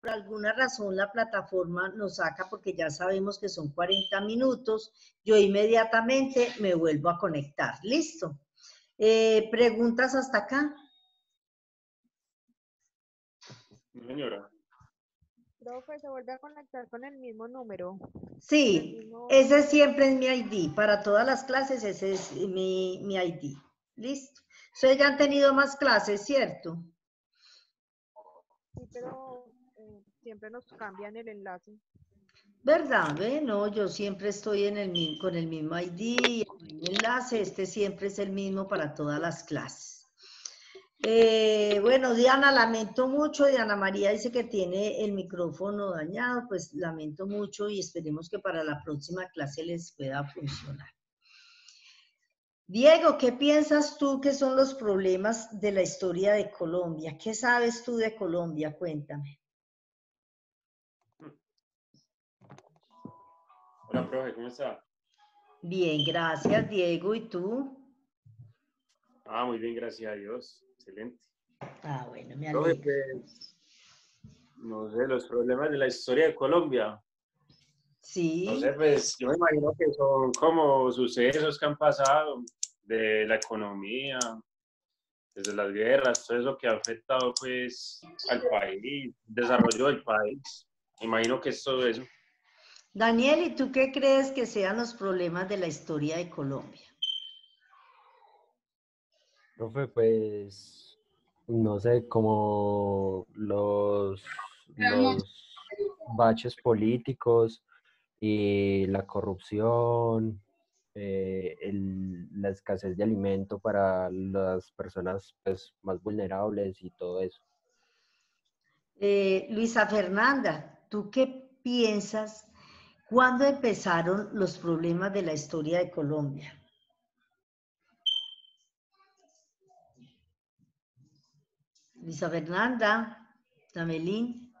por alguna razón la plataforma nos saca porque ya sabemos que son 40 minutos, yo inmediatamente me vuelvo a conectar. ¿Listo? ¿Preguntas hasta acá? Señora. Profe, se vuelve a conectar con el mismo número. Sí, ese siempre es mi ID. Para todas las clases ese es mi ID. ¿Listo? Ustedes ya han tenido más clases, ¿cierto? Sí, pero siempre nos cambian el enlace. ¿Verdad? ¿Ve? No, yo siempre estoy con el mismo ID, el mismo enlace. Este siempre es el mismo para todas las clases. Bueno, Diana, lamento mucho. Diana María dice que tiene el micrófono dañado. Pues lamento mucho y esperemos que para la próxima clase les pueda funcionar. Diego, ¿qué piensas tú que son los problemas de la historia de Colombia? ¿Qué sabes tú de Colombia? Cuéntame. Hola, profe, ¿cómo está? Bien, gracias, Diego. ¿Y tú? Muy bien, gracias a Dios. Excelente. Bueno, me Profe, alegro. pues, no sé, los problemas de la historia de Colombia. Sí. No sé, pues yo me imagino que son como sucesos que han pasado de la economía, desde las guerras, todo eso que ha afectado pues al país, el desarrollo del país. Me imagino que es todo eso. Daniel, ¿y tú qué crees que sean los problemas de la historia de Colombia? Profe, pues, no sé, como los baches políticos y la corrupción, la escasez de alimento para las personas pues, más vulnerables y todo eso. Luisa Fernanda, ¿tú qué piensas? ¿Cuándo empezaron los problemas de la historia de Colombia? Luisa Fernanda, Damelín.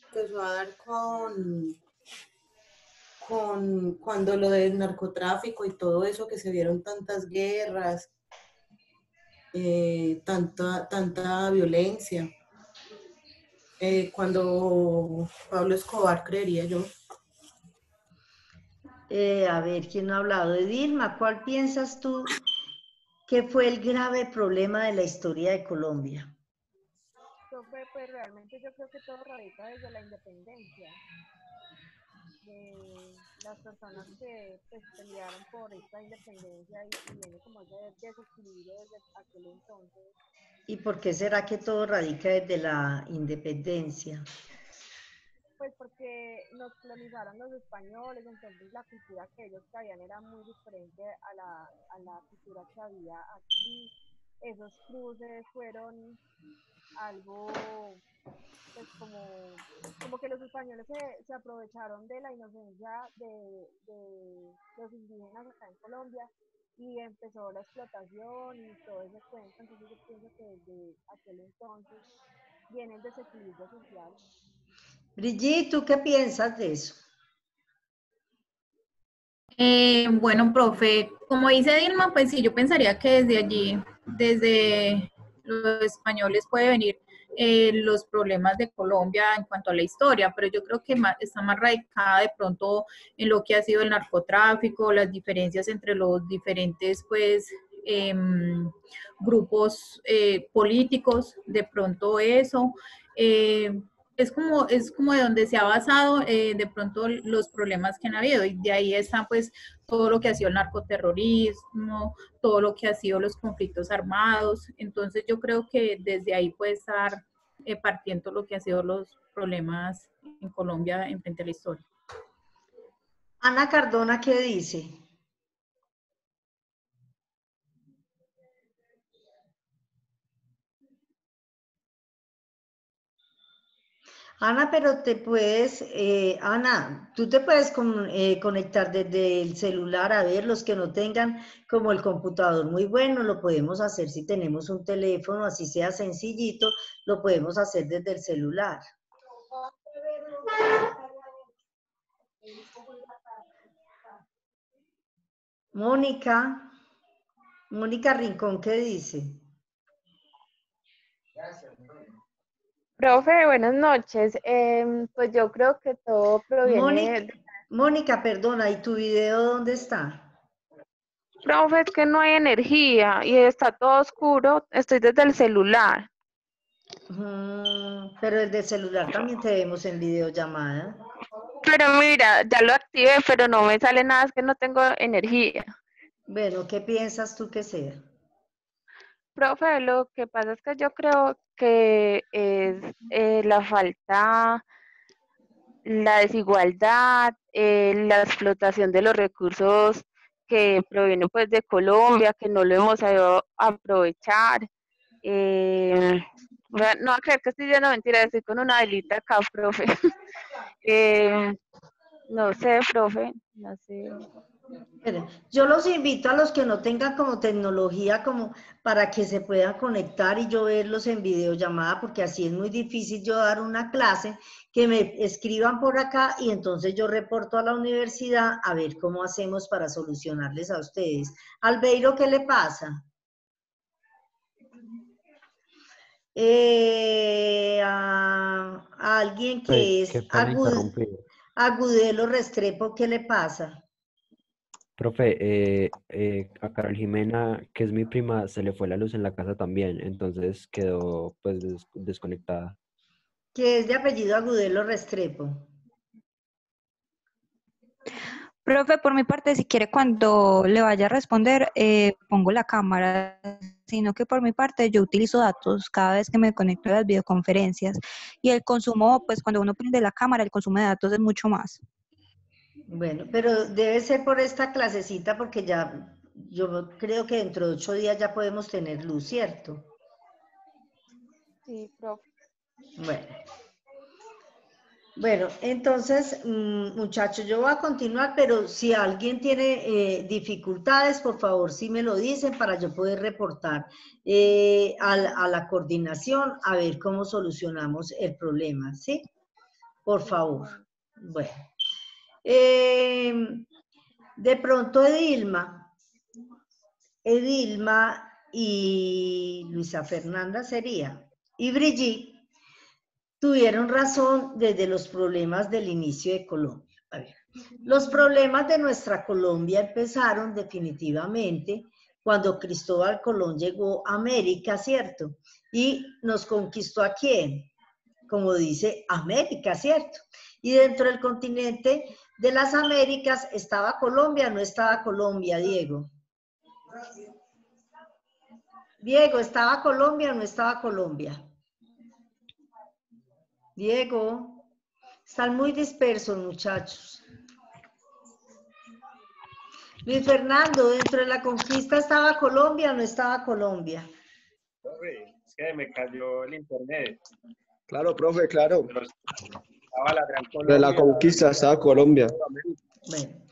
Empezó a dar con cuando lo del narcotráfico y todo eso, que se vieron tantas guerras, tanta violencia. Cuando Pablo Escobar, creería yo. A ver, ¿quién no ha hablado? De Dilma, ¿cuál piensas tú que fue el grave problema de la historia de Colombia? Pues realmente yo creo que todo radica desde la independencia. De las personas que pues, pelearon por esta independencia y viene como ese desequilibrio desde aquel entonces. ¿Y por qué será que todo radica desde la independencia? Pues porque nos colonizaron los españoles, entonces la cultura que ellos traían era muy diferente a la cultura que había aquí. Esos cruces fueron algo, pues como que los españoles se aprovecharon de la inocencia de los indígenas acá en Colombia y empezó la explotación y todo ese cuento. Entonces yo pienso que desde aquel entonces viene el desequilibrio social. Brigitte, ¿tú qué piensas de eso? Bueno, profe, como dice Dilma, pues sí, yo pensaría que desde allí, desde los españoles puede venir los problemas de Colombia en cuanto a la historia, pero yo creo que está más radicada de pronto en lo que ha sido el narcotráfico, las diferencias entre los diferentes, pues, grupos políticos, de pronto eso. Es como de donde se ha basado de pronto los problemas que han habido y de ahí está pues todo lo que ha sido el narcoterrorismo, todo lo que ha sido los conflictos armados. Entonces yo creo que desde ahí puede estar partiendo lo que ha sido los problemas en Colombia en frente a la historia. Ana Cardona, ¿qué dice? Ana, pero te puedes, Ana, tú te puedes conectar desde el celular, a ver, los que no tengan como el computador muy bueno, lo podemos hacer si tenemos un teléfono, así sea sencillito, lo podemos hacer desde el celular. Mónica Rincón, ¿qué dice? Profe, buenas noches. Pues yo creo que todo proviene Mónica, Mónica, perdona, ¿y tu video dónde está? Profe, es que no hay energía y está todo oscuro. Estoy desde el celular. Pero el de celular también te vemos en videollamada. Pero mira, ya lo activé, pero no me sale nada, es que no tengo energía. Bueno, ¿qué piensas tú que sea? Profe, lo que pasa es que yo creo que es la falta, la desigualdad, la explotación de los recursos que provienen pues de Colombia, que no lo hemos sabido aprovechar. No va a creer que estoy diciendo mentira, estoy con una velita acá, profe. No sé, profe, no sé. Miren, yo los invito a los que no tengan como tecnología como para que se puedan conectar y yo verlos en videollamada, porque así es muy difícil yo dar una clase, que me escriban por acá y entonces yo reporto a la universidad a ver cómo hacemos para solucionarles a ustedes. Albeiro, ¿qué le pasa? A alguien que es Qué pena interrumpir. Agudelo Restrepo, ¿qué le pasa? Profe, a Carol Jimena, que es mi prima, se le fue la luz en la casa también, entonces quedó pues desconectada. Que es de apellido Agudelo Restrepo. Profe, por mi parte, si quiere cuando le vaya a responder, pongo la cámara, sino que por mi parte yo utilizo datos cada vez que me conecto a las videoconferencias y el consumo, pues cuando uno prende la cámara, el consumo de datos es mucho más. Bueno, pero debe ser por esta clasecita porque ya, yo creo que dentro de 8 días ya podemos tener luz, ¿cierto? Sí, profe. Bueno, entonces, muchachos, yo voy a continuar, pero si alguien tiene dificultades, por favor, sí me lo dicen para yo poder reportar a la coordinación a ver cómo solucionamos el problema, ¿sí? Por favor. Bueno. De pronto Edilma y Luisa Fernanda sería, y Brigitte tuvieron razón desde los problemas del inicio de Colombia. A ver, los problemas de nuestra Colombia empezaron definitivamente cuando Cristóbal Colón llegó a América, ¿cierto? Y nos conquistó ¿a quién? Como dice América, ¿cierto? Y dentro del continente de las Américas estaba Colombia, no estaba Colombia, Diego. Diego, ¿estaba Colombia o no estaba Colombia? Diego, están muy dispersos, muchachos. Luis Fernando, ¿dentro de la conquista estaba Colombia o no estaba Colombia? Es que me cayó el internet. Claro, profe, claro. Pero estaba la Gran De la Colombia. conquista estaba Colombia. Bueno,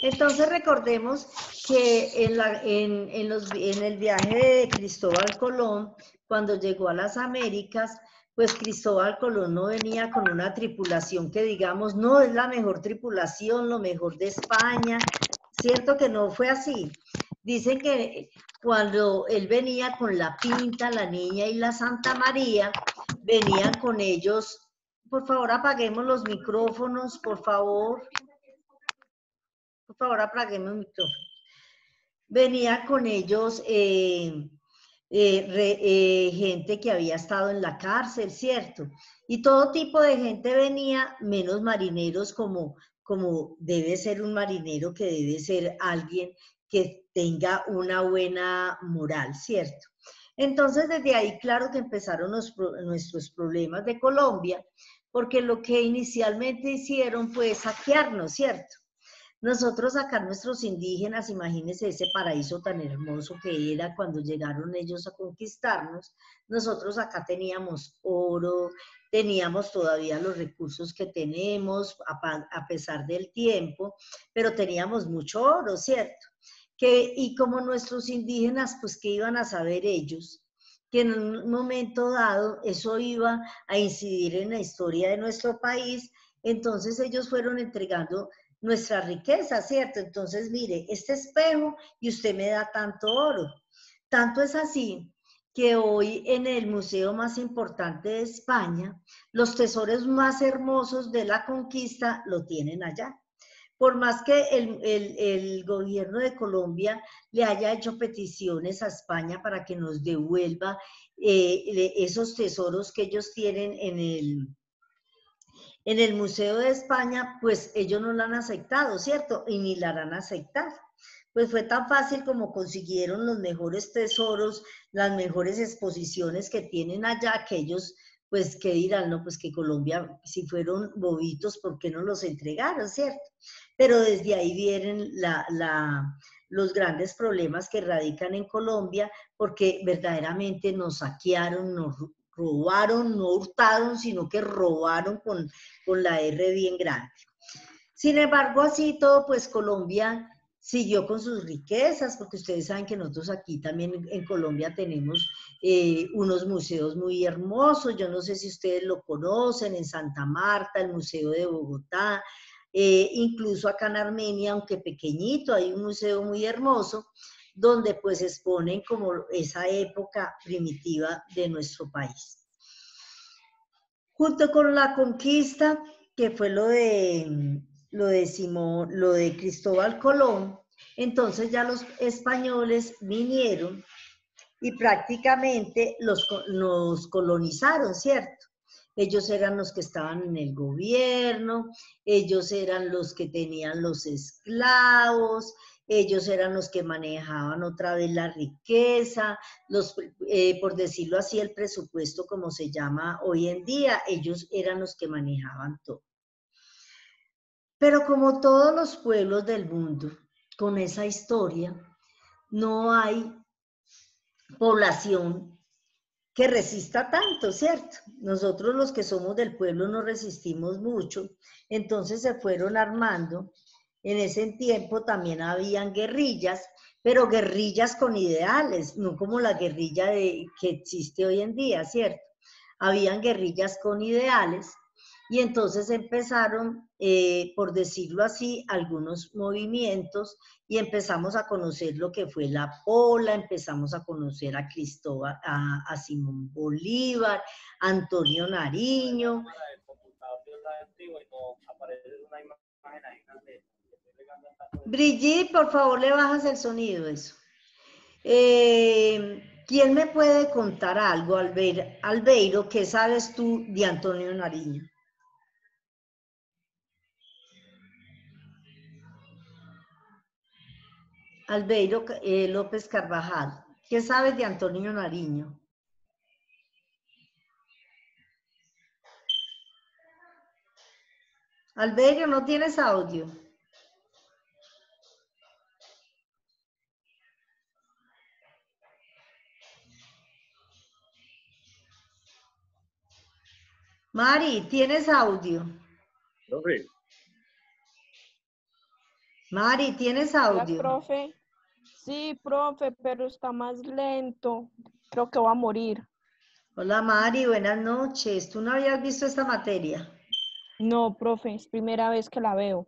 entonces recordemos que en el viaje de Cristóbal Colón, cuando llegó a las Américas, pues Cristóbal Colón no venía con una tripulación que digamos, no es la mejor tripulación, lo mejor de España, cierto que no fue así. Dicen que cuando él venía con la Pinta, la Niña y la Santa María, venían con ellos. Por favor, apaguemos los micrófonos, por favor. Por favor, apaguemos el micrófono. Venía con ellos gente que había estado en la cárcel, ¿cierto? Y todo tipo de gente venía, menos marineros como debe ser un marinero, que debe ser alguien que tenga una buena moral, ¿cierto? Entonces, desde ahí, claro que empezaron nuestros problemas de Colombia, porque lo que inicialmente hicieron fue saquearnos, ¿cierto? Nosotros acá, nuestros indígenas, imagínense ese paraíso tan hermoso que era cuando llegaron ellos a conquistarnos. Nosotros acá teníamos oro, teníamos todavía los recursos que tenemos a pesar del tiempo, pero teníamos mucho oro, ¿cierto? Y como nuestros indígenas, pues, ¿qué iban a saber ellos? Que en un momento dado eso iba a incidir en la historia de nuestro país, entonces ellos fueron entregando nuestra riqueza, ¿cierto? Entonces, mire, este espejo y usted me da tanto oro. Tanto es así que hoy en el museo más importante de España, los tesoros más hermosos de la conquista lo tienen allá. Por más que el gobierno de Colombia le haya hecho peticiones a España para que nos devuelva esos tesoros que ellos tienen en el Museo de España, pues ellos no lo han aceptado, ¿cierto? Y ni la harán aceptar. Pues fue tan fácil como consiguieron los mejores tesoros, las mejores exposiciones que tienen allá, que ellos, pues, ¿qué dirán? No, pues que Colombia, si fueron bobitos, ¿por qué no los entregaron, cierto? Pero desde ahí vienen los grandes problemas que radican en Colombia, porque verdaderamente nos saquearon, nos robaron, no hurtaron, sino que robaron con la R bien grande. Sin embargo, así todo, pues Colombia siguió con sus riquezas, porque ustedes saben que nosotros aquí también en Colombia tenemos unos museos muy hermosos. Yo no sé si ustedes lo conocen, en Santa Marta, el Museo de Bogotá, incluso acá en Armenia, aunque pequeñito, hay un museo muy hermoso donde pues exponen como esa época primitiva de nuestro país. Junto con la conquista, que fue lo de Cristóbal Colón, entonces ya los españoles vinieron y prácticamente nos colonizaron, ¿cierto? Ellos eran los que estaban en el gobierno, ellos eran los que tenían los esclavos, ellos eran los que manejaban otra vez la riqueza, por decirlo así, el presupuesto como se llama hoy en día, ellos eran los que manejaban todo. Pero como todos los pueblos del mundo, con esa historia, no hay población que resista tanto, ¿cierto? Nosotros los que somos del pueblo no resistimos mucho, entonces se fueron armando. En ese tiempo también habían guerrillas, pero guerrillas con ideales, no como la guerrilla que existe hoy en día, ¿cierto? Habían guerrillas con ideales y entonces empezaron, por decirlo así, algunos movimientos y empezamos a conocer lo que fue la Pola, empezamos a conocer a Cristóbal, a Simón Bolívar, a Antonio Nariño. Brigitte, por favor, le bajas el sonido, eso. ¿Quién me puede contar algo, Albeiro, qué sabes tú de Antonio Nariño? Albeiro López Carvajal, ¿qué sabes de Antonio Nariño? Albeiro, ¿no tienes audio? Mari, ¿tienes audio? Profe. Mari, ¿tienes Hola, audio? profe. Sí, profe, pero está más lento. Creo que va a morir. Hola Mari, buenas noches. ¿Tú no habías visto esta materia? No, profe, es primera vez que la veo.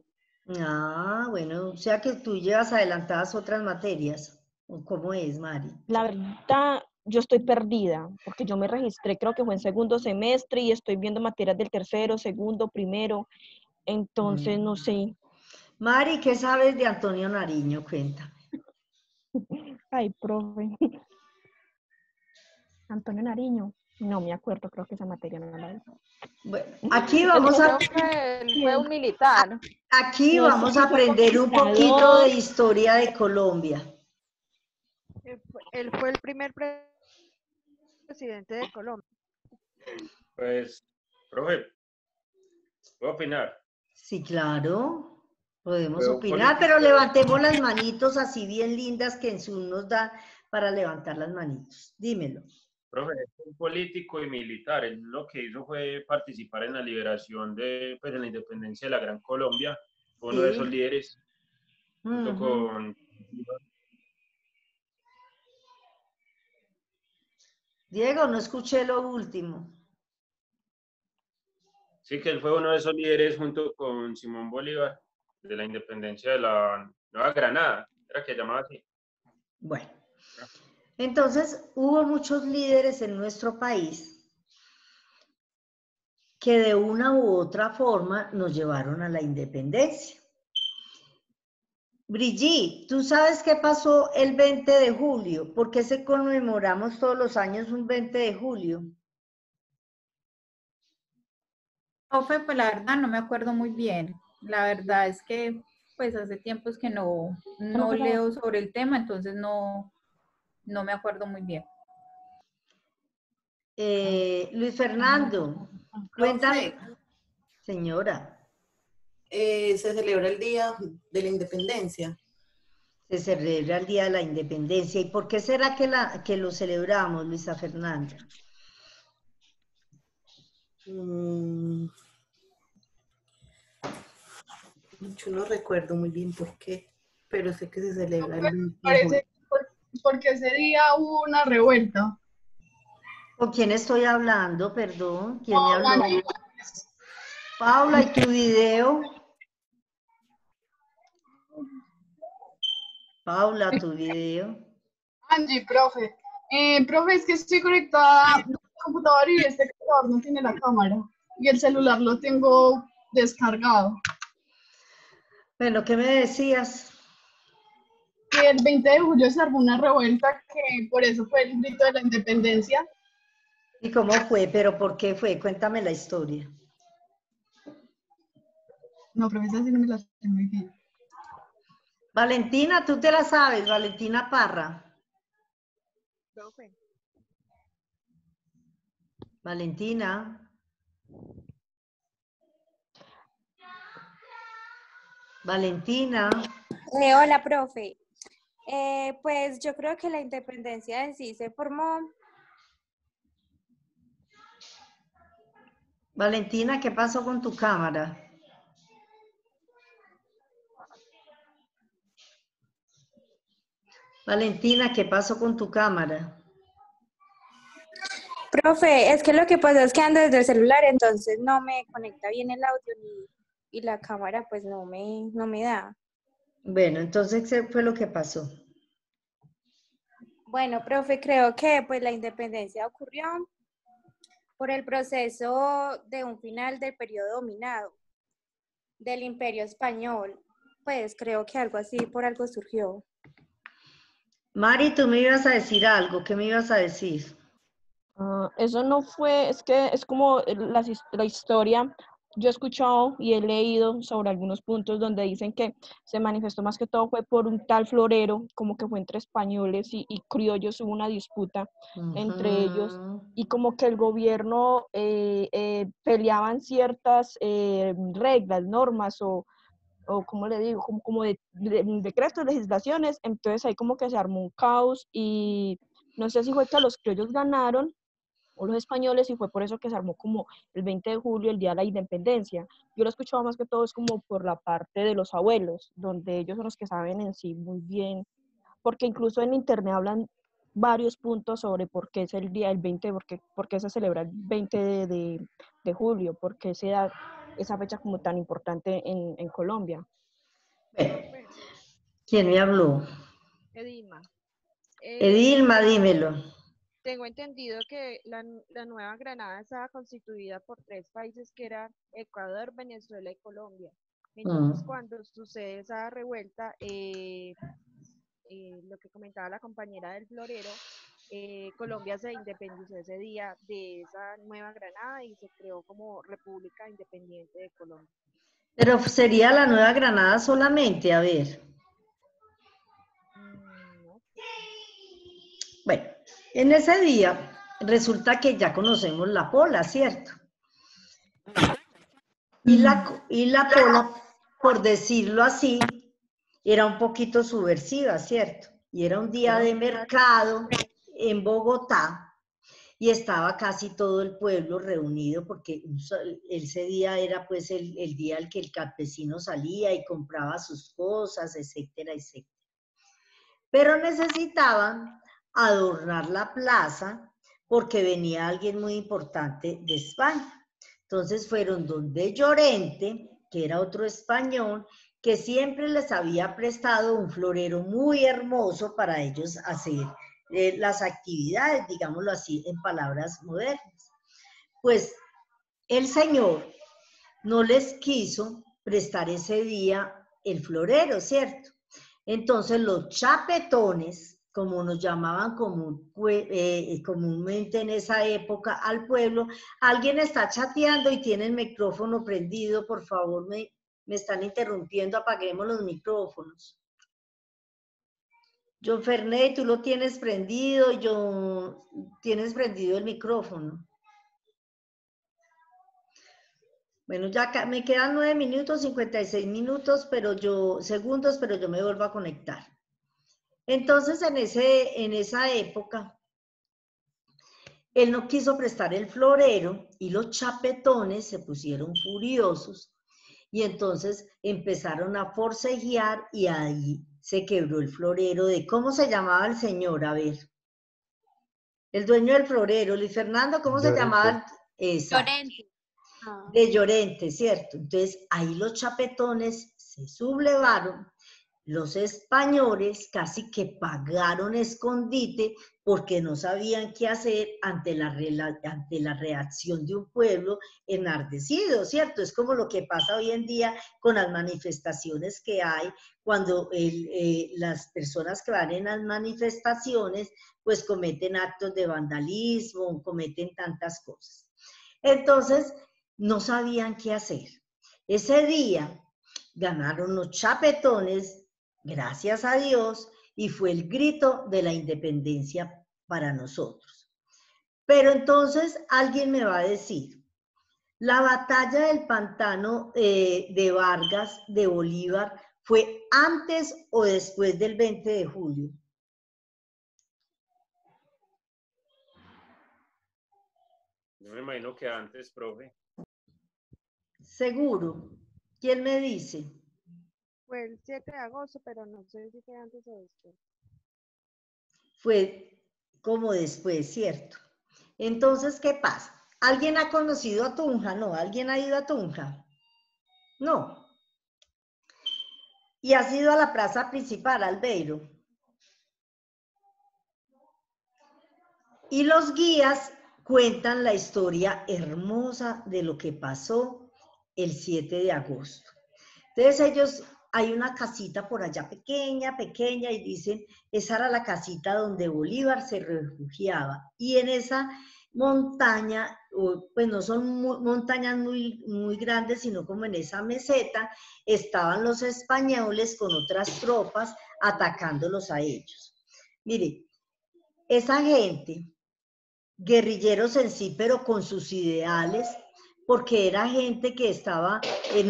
Ah, bueno, o sea que tú llevas adelantadas otras materias. ¿Cómo es, Mari? La verdad, yo estoy perdida, porque yo me registré, creo que fue en segundo semestre y estoy viendo materias del tercero, segundo, primero. Entonces, no sé. Mari, ¿qué sabes de Antonio Nariño? Cuéntame. Ay, profe. Antonio Nariño. No me acuerdo, creo que esa materia no la vi. Bueno, aquí vamos a... Él fue un militar. Aquí No, vamos sí, a fue aprender un poquito conquistador. de historia de Colombia. Él fue el primer presidente de Colombia. Pues, profe, ¿puedo opinar? Sí, claro, podemos Pero un opinar, pero político, levantemos las manitos así bien lindas que en Zoom nos da para levantar las manitos. Dímelo. profe, es un político y militar. Él lo que hizo fue participar en la liberación de, pues, en la independencia de la Gran Colombia. Fue uno de esos líderes, junto con... Diego, no escuché lo último. Sí, que él fue uno de esos líderes junto con Simón Bolívar de la independencia de la Nueva Granada, era que llamaba así. Bueno, Entonces, hubo muchos líderes en nuestro país que de una u otra forma nos llevaron a la independencia. Brigitte, ¿tú sabes qué pasó el 20 de julio? ¿Por qué se conmemoramos todos los años un 20 de julio? Profe, pues la verdad no me acuerdo muy bien. La verdad es que pues hace tiempos que no leo sobre el tema, entonces no me acuerdo muy bien. Luis Fernando, cuéntame. Profe, Señora, se celebra el Día de la Independencia. se celebra el Día de la Independencia. ¿Y por qué será que lo celebramos, Luisa Fernanda? Yo no recuerdo muy bien por qué, pero sé que se celebra el 20 de julio. Parece porque ese día hubo una revuelta. ¿Con quién estoy hablando? Perdón, ¿quién me habló? Paula, ¿y tu video? Paula, tu video. Angie, profe. Profe, es que estoy conectada al computador y este computador no tiene la cámara. Y el celular lo tengo descargado. Bueno, ¿qué me decías? Que el 20 de julio se armó una revuelta que por eso fue el grito de la independencia. ¿Y cómo fue? ¿Pero por qué fue? Cuéntame la historia. No, profe, esa sí no me la sé muy bien. Valentina, tú te la sabes, Valentina Parra. Profe. Valentina. Valentina. Hola, profe. Pues yo creo que la independencia en sí se formó. Valentina, ¿qué pasó con tu cámara? Valentina, ¿qué pasó con tu cámara? Profe, es que lo que pasa es que ando desde el celular, entonces no me conecta bien el audio y la cámara pues no me da. Bueno, entonces, ¿qué fue lo que pasó? Bueno, profe, creo que pues la independencia ocurrió por el proceso de un final del periodo dominado del Imperio Español. Pues creo que algo así, por algo surgió. Mari, tú me ibas a decir algo, ¿qué me ibas a decir? Eso no fue, es que es como la historia. Yo he escuchado y he leído sobre algunos puntos donde dicen que se manifestó más que todo fue por un tal florero, como que fue entre españoles y criollos, hubo una disputa entre ellos y como que el gobierno peleaban ciertas reglas, normas o como le digo, como de decretos, legislaciones, entonces ahí como que se armó un caos y no sé si fue que los criollos ganaron o los españoles y fue por eso que se armó como el 20 de julio, el Día de la Independencia. Yo lo he escuchado más que todo es como por la parte de los abuelos, donde ellos son los que saben en sí muy bien, porque incluso en internet hablan varios puntos sobre por qué es el día del 20, por qué se celebra el 20 de julio, por qué se da esa fecha como tan importante en Colombia. ¿Quién me habló? Edilma. Edilma, dímelo. Tengo entendido que la Nueva Granada estaba constituida por 3 países que eran Ecuador, Venezuela y Colombia. Entonces, cuando sucede esa revuelta, lo que comentaba la compañera del florero, Colombia se independizó ese día de esa Nueva Granada y se creó como República Independiente de Colombia. Pero sería la Nueva Granada solamente, a ver. No. Bueno, en ese día resulta que ya conocemos la pola, ¿cierto? Y la pola, por decirlo así, era un poquito subversiva, ¿cierto? Y era un día de mercado en Bogotá y estaba casi todo el pueblo reunido porque ese día era pues el día al que el campesino salía y compraba sus cosas, etcétera, etcétera. Pero necesitaban adornar la plaza porque venía alguien muy importante de España. Entonces fueron donde Llorente, que era otro español, que siempre les había prestado un florero muy hermoso para ellos hacer las actividades, digámoslo así, en palabras modernas. Pues el señor no les quiso prestar ese día el florero, ¿cierto? Entonces los chapetones, como nos llamaban comúnmente en esa época al pueblo, alguien está chateando y tiene el micrófono prendido, por favor, me están interrumpiendo, apaguemos los micrófonos. John Fernet, tú lo tienes prendido, tienes prendido el micrófono. Bueno, ya me quedan 9 minutos, 56 minutos, segundos, pero yo me vuelvo a conectar. Entonces, en esa época, él no quiso prestar el florero y los chapetones se pusieron furiosos y entonces empezaron a forcejear y ahí se quebró el florero de, ¿cómo se llamaba el señor? A ver. El dueño del florero, Luis Fernando, ¿cómo se llamaba? Llorente. De Llorente, ¿cierto? Entonces, ahí los chapetones se sublevaron, los españoles casi que pagaron escondite porque no sabían qué hacer ante la reacción de un pueblo enardecido, ¿cierto? Es como lo que pasa hoy en día con las manifestaciones que hay, cuando las personas que van en las manifestaciones pues cometen actos de vandalismo, cometen tantas cosas. Entonces, no sabían qué hacer. Ese día ganaron los chapetones, gracias a Dios, y fue el grito de la independencia para nosotros. Pero entonces alguien me va a decir, la batalla del pantano de Vargas, de Bolívar, ¿fue antes o después del 20 de julio? Yo me imagino que antes, profe. Seguro. ¿Quién me dice? Fue el 7 de agosto, pero no sé si fue antes o después. Fue como después, ¿cierto? Entonces, ¿qué pasa? ¿Alguien ha conocido a Tunja? No. ¿Alguien ha ido a Tunja? No. ¿Y has ido a la plaza principal, Albeiro? Y los guías cuentan la historia hermosa de lo que pasó el 7 de agosto. Entonces hay una casita por allá pequeña, y dicen, esa era la casita donde Bolívar se refugiaba. Y en esa montaña, pues no son montañas muy grandes, sino como en esa meseta, estaban los españoles con otras tropas atacándolos a ellos. Mire, esa gente, guerrilleros en sí, pero con sus ideales, porque era gente que estaba en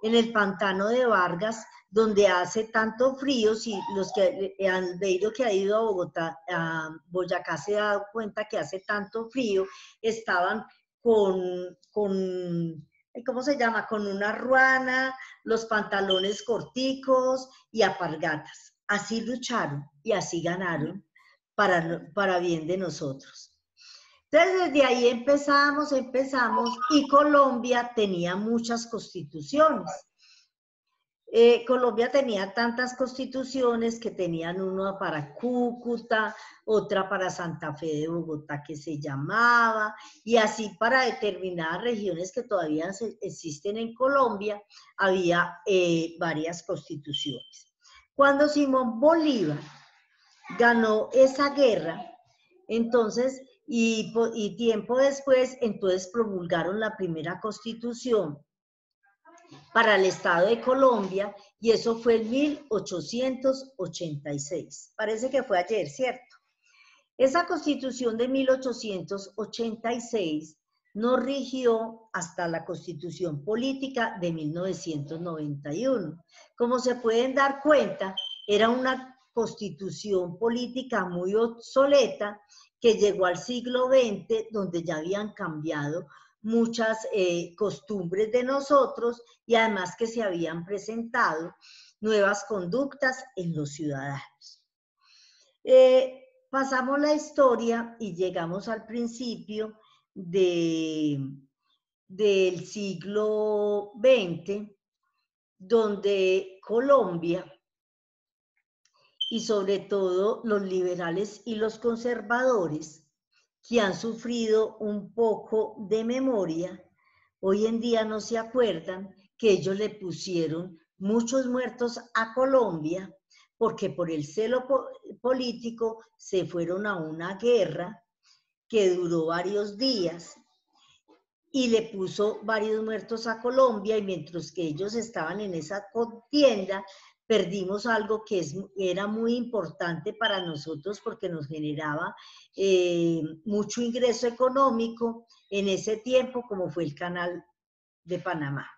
el pantano de Vargas, donde hace tanto frío, si los que Albeiro que ha ido a Bogotá, a Boyacá se ha dado cuenta que hace tanto frío, estaban con ¿cómo se llama? Con una ruana, los pantalones corticos y alpargatas. Así lucharon y así ganaron para bien de nosotros. Entonces, desde ahí empezamos y Colombia tenía muchas constituciones. Colombia tenía tantas constituciones que tenían una para Cúcuta, otra para Santa Fe de Bogotá que se llamaba, y así para determinadas regiones que todavía existen en Colombia, había varias constituciones. Cuando Simón Bolívar ganó esa guerra, entonces, y tiempo después, entonces promulgaron la primera constitución para el Estado de Colombia, y eso fue en 1886. Parece que fue ayer, ¿cierto? Esa constitución de 1886 nos rigió hasta la constitución política de 1991. Como se pueden dar cuenta, era una constitución política muy obsoleta que llegó al siglo XX, donde ya habían cambiado muchas costumbres de nosotros y además que se habían presentado nuevas conductas en los ciudadanos. Pasamos la historia y llegamos al principio del siglo XX, donde Colombia y sobre todo los liberales y los conservadores, que han sufrido un poco de memoria, hoy en día no se acuerdan que ellos le pusieron muchos muertos a Colombia porque por el celo político se fueron a una guerra que duró varios días y le puso varios muertos a Colombia, y mientras que ellos estaban en esa contienda, perdimos algo que era muy importante para nosotros porque nos generaba mucho ingreso económico en ese tiempo, como fue el Canal de Panamá.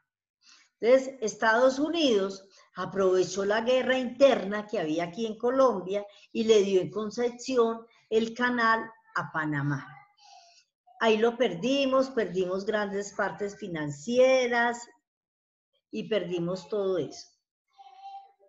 Entonces, Estados Unidos aprovechó la guerra interna que había aquí en Colombia y le dio en concesión el canal a Panamá. Ahí lo perdimos grandes partes financieras y perdimos todo eso.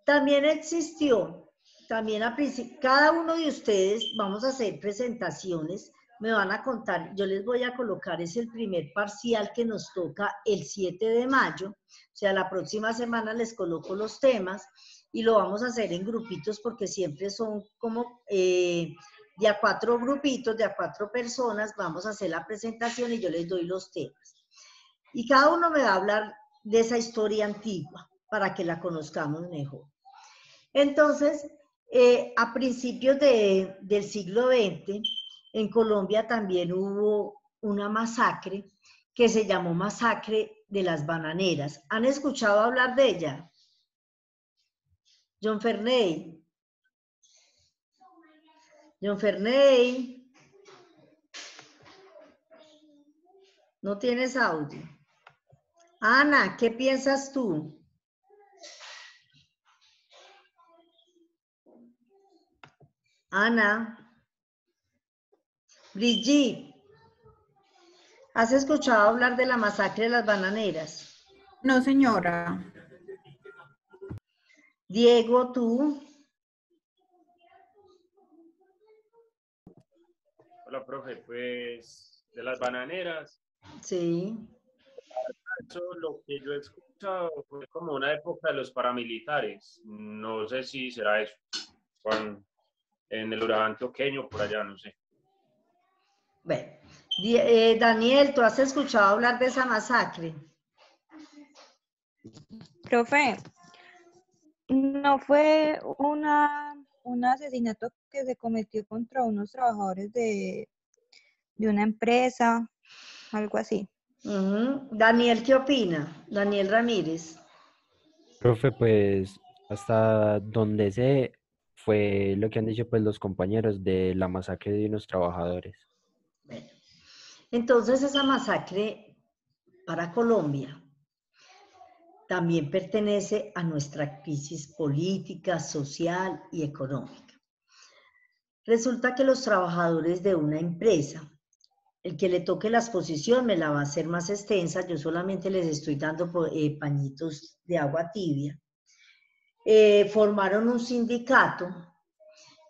También existió, cada uno de ustedes, vamos a hacer presentaciones, me van a contar, yo les voy a colocar, es el primer parcial que nos toca el 7 de mayo, o sea, la próxima semana les coloco los temas y lo vamos a hacer en grupitos porque siempre son como de a 4 grupitos, de a 4 personas, vamos a hacer la presentación y yo les doy los temas. Y cada uno me va a hablar de esa historia antigua para que la conozcamos mejor. Entonces, a principios del siglo XX, en Colombia también hubo una masacre que se llamó Masacre de las Bananeras. ¿Han escuchado hablar de ella? John Ferney. John Ferney. No tienes audio. Ana, ¿qué piensas tú? Ana. Brigitte, ¿has escuchado hablar de la masacre de las bananeras? No, señora. Diego, ¿tú? Hola, profe, pues de las bananeras. Sí. Eso, lo que yo he escuchado fue como una época de los paramilitares. No sé si será eso. En el huracán antioqueño, por allá, no sé. Bueno, Daniel, ¿tú has escuchado hablar de esa masacre? Profe, ¿no fue un asesinato que se cometió contra unos trabajadores de una empresa, algo así? Daniel, ¿qué opina? Daniel Ramírez. Profe, pues hasta donde sé fue lo que han dicho pues los compañeros de la masacre de unos trabajadores. Bueno, entonces esa masacre para Colombia también pertenece a nuestra crisis política, social y económica. Resulta que los trabajadores de una empresa, el que le toque la exposición me la va a hacer más extensa, yo solamente les estoy dando pañitos de agua tibia, formaron un sindicato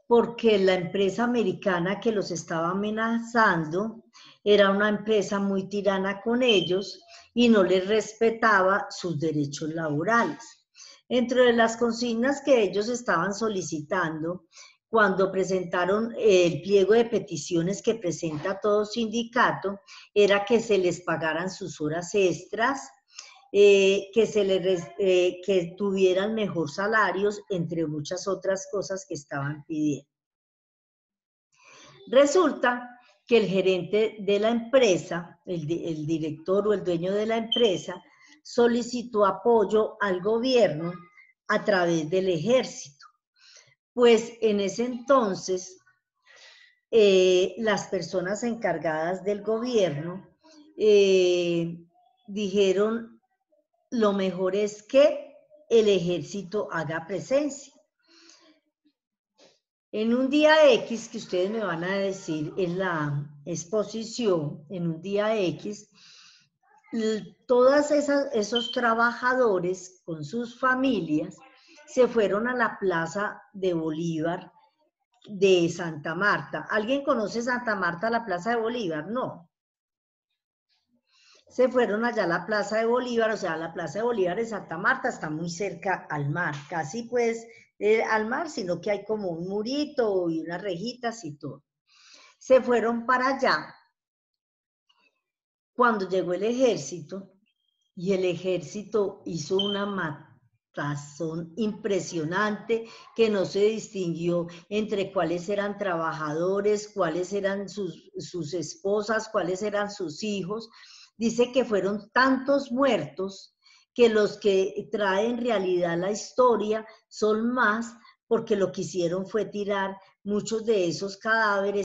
porque la empresa americana que los estaba amenazando era una empresa muy tirana con ellos y no les respetaba sus derechos laborales. Entre las consignas que ellos estaban solicitando, cuando presentaron el pliego de peticiones que presenta todo sindicato, era que se les pagaran sus horas extras, que tuvieran mejor salarios, entre muchas otras cosas que estaban pidiendo. Resulta que el gerente de la empresa, el director o el dueño de la empresa, solicitó apoyo al gobierno a través del ejército. Pues en ese entonces, las personas encargadas del gobierno dijeron, lo mejor es que el ejército haga presencia. En un día X, que ustedes me van a decir en la exposición, en un día X, todos esos trabajadores con sus familias se fueron a la Plaza de Bolívar de Santa Marta. ¿Alguien conoce Santa Marta, la Plaza de Bolívar? No. Se fueron allá a la Plaza de Bolívar, o sea, la Plaza de Bolívar de Santa Marta está muy cerca al mar, casi pues al mar, sino que hay como un murito y unas rejitas y todo. Se fueron para allá cuando llegó el ejército, y el ejército hizo una matazón impresionante que no se distinguió entre cuáles eran trabajadores, cuáles eran sus esposas, cuáles eran sus hijos. Dice que fueron tantos muertos que los que traen realidad la historia son más, porque lo que hicieron fue tirar muchos de esos cadáveres